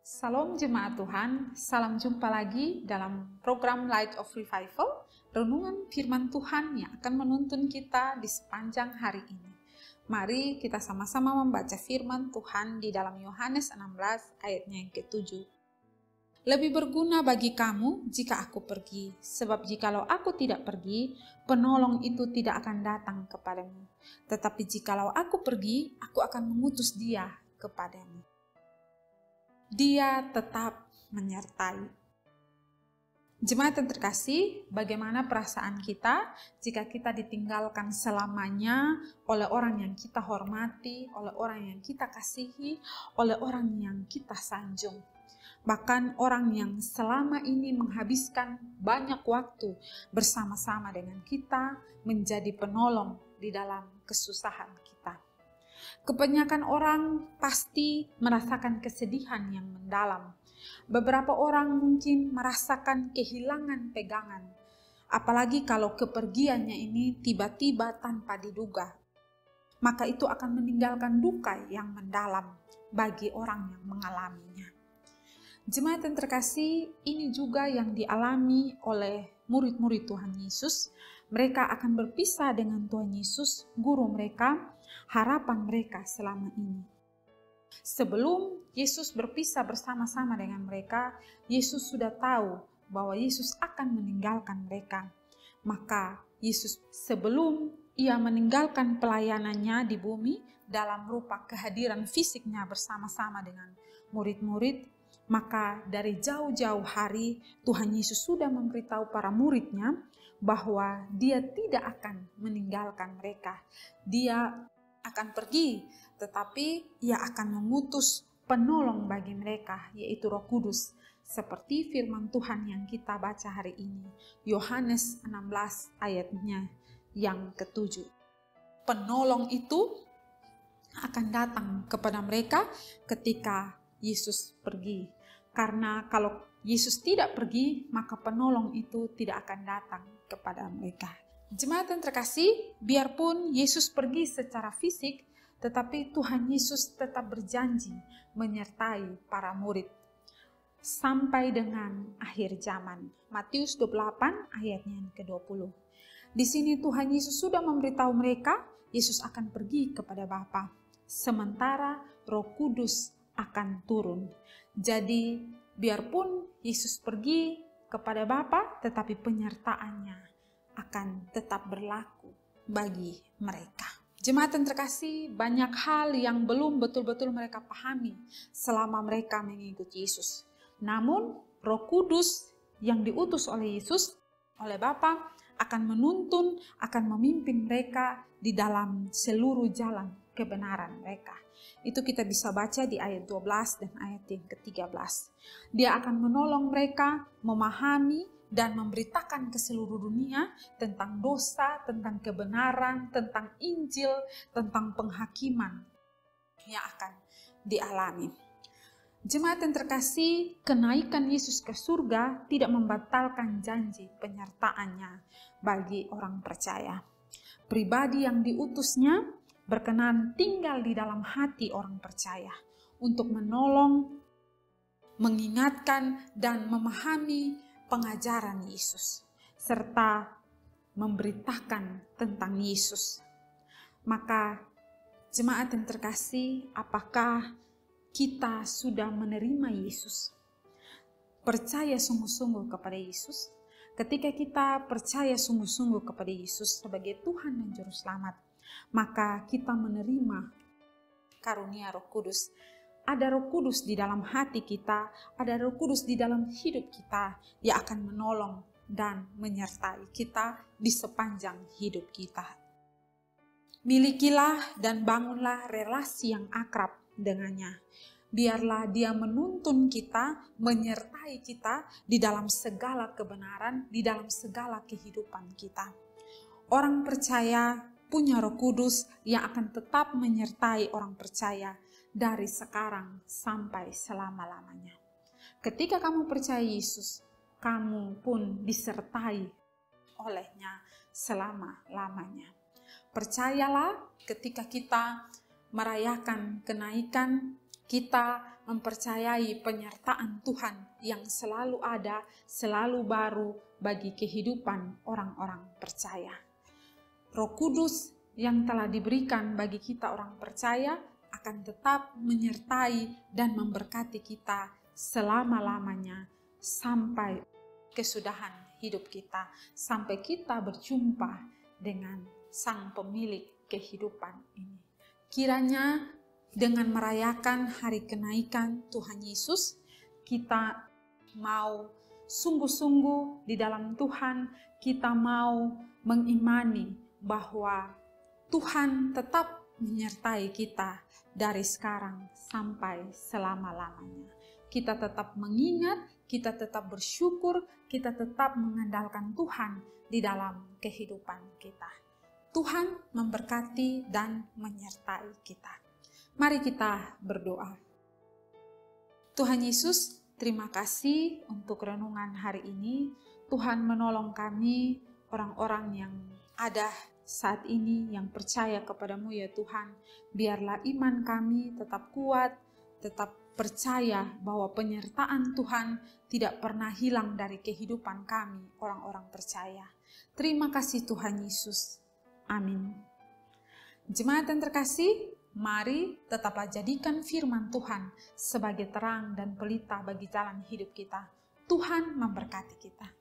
Salam jemaat Tuhan, salam jumpa lagi dalam program Light of Revival, renungan firman Tuhan yang akan menuntun kita di sepanjang hari ini. Mari kita sama-sama membaca firman Tuhan di dalam Yohanes 16 ayatnya yang ke-7. Lebih berguna bagi kamu jika aku pergi, sebab jikalau aku tidak pergi, penolong itu tidak akan datang kepadamu. Tetapi jikalau aku pergi, aku akan mengutus dia kepadamu. Dia tetap menyertai. Jemaat yang terkasih, bagaimana perasaan kita jika kita ditinggalkan selamanya oleh orang yang kita hormati, oleh orang yang kita kasihi, oleh orang yang kita sanjung. Bahkan orang yang selama ini menghabiskan banyak waktu bersama-sama dengan kita menjadi penolong di dalam kesusahan kita. Kebanyakan orang pasti merasakan kesedihan yang mendalam. Beberapa orang mungkin merasakan kehilangan pegangan. Apalagi kalau kepergiannya ini tiba-tiba tanpa diduga. Maka itu akan meninggalkan duka yang mendalam bagi orang yang mengalaminya. Jemaat yang terkasih, ini juga yang dialami oleh murid-murid Tuhan Yesus. Mereka akan berpisah dengan Tuhan Yesus, guru mereka, harapan mereka selama ini. Sebelum Yesus berpisah bersama-sama dengan mereka, Yesus sudah tahu bahwa Yesus akan meninggalkan mereka. Maka Yesus sebelum ia meninggalkan pelayanannya di bumi dalam rupa kehadiran fisiknya bersama-sama dengan murid-murid, maka dari jauh-jauh hari Tuhan Yesus sudah memberitahu para muridnya bahwa dia tidak akan meninggalkan mereka. Dia akan pergi, tetapi ia akan mengutus penolong bagi mereka, yaitu Roh Kudus. Seperti firman Tuhan yang kita baca hari ini, Yohanes 16 ayatnya yang ke-7. Penolong itu akan datang kepada mereka ketika Yesus pergi. Karena kalau Yesus tidak pergi, maka penolong itu tidak akan datang kepada mereka. Jemaat yang terkasih, biarpun Yesus pergi secara fisik, tetapi Tuhan Yesus tetap berjanji menyertai para murid sampai dengan akhir zaman. Matius 28 ayatnya yang ke-20. Di sini Tuhan Yesus sudah memberitahu mereka, Yesus akan pergi kepada Bapa. Sementara Roh Kudus akan turun. Jadi biarpun Yesus pergi kepada Bapa, tetapi penyertaannya akan tetap berlaku bagi mereka. Jemaat yang terkasih, banyak hal yang belum betul-betul mereka pahami selama mereka mengikuti Yesus. Namun Roh Kudus yang diutus oleh Yesus, oleh Bapa, akan menuntun, akan memimpin mereka di dalam seluruh jalan kebenaran mereka. Itu kita bisa baca di ayat 12 dan ayat yang ke-13. Dia akan menolong mereka memahami dan memberitakan ke seluruh dunia tentang dosa, tentang kebenaran, tentang Injil, tentang penghakiman yang akan dialami. Jemaat yang terkasih, kenaikan Yesus ke surga tidak membatalkan janji penyertaannya bagi orang percaya. Pribadi yang diutusnya berkenan tinggal di dalam hati orang percaya untuk menolong, mengingatkan, dan memahami pengajaran Yesus, serta memberitakan tentang Yesus. Maka jemaat yang terkasih, apakah kita sudah menerima Yesus? Percaya sungguh-sungguh kepada Yesus? Ketika kita percaya sungguh-sungguh kepada Yesus sebagai Tuhan dan Juru Selamat, maka kita menerima karunia Roh Kudus. Ada Roh Kudus di dalam hati kita, ada Roh Kudus di dalam hidup kita yang akan menolong dan menyertai kita di sepanjang hidup kita. Milikilah dan bangunlah relasi yang akrab dengannya. Biarlah dia menuntun kita, menyertai kita di dalam segala kebenaran, di dalam segala kehidupan kita. Orang percaya punya Roh Kudus yang akan tetap menyertai orang percaya dari sekarang sampai selama-lamanya. Ketika kamu percaya Yesus, kamu pun disertai olehnya selama-lamanya. Percayalah, ketika kita merayakan kenaikan Kita mempercayai penyertaan Tuhan yang selalu ada, selalu baru bagi kehidupan orang-orang percaya. Roh Kudus yang telah diberikan bagi kita orang percaya akan tetap menyertai dan memberkati kita selama-lamanya sampai kesudahan hidup kita, sampai kita berjumpa dengan Sang Pemilik kehidupan ini. Kiranya dengan merayakan hari kenaikan Tuhan Yesus, kita mau sungguh-sungguh di dalam Tuhan, kita mau mengimani bahwa Tuhan tetap menyertai kita dari sekarang sampai selama-lamanya. Kita tetap mengingat, kita tetap bersyukur, kita tetap mengandalkan Tuhan di dalam kehidupan kita. Tuhan memberkati dan menyertai kita. Mari kita berdoa. Tuhan Yesus, terima kasih untuk renungan hari ini. Tuhan menolong kami, orang-orang yang ada saat ini, yang percaya kepadamu ya Tuhan. Biarlah iman kami tetap kuat, tetap percaya bahwa penyertaan Tuhan tidak pernah hilang dari kehidupan kami, orang-orang percaya. Terima kasih Tuhan Yesus. Amin. Jemaat yang terkasih, mari tetaplah jadikan firman Tuhan sebagai terang dan pelita bagi jalan hidup kita. Tuhan memberkati kita.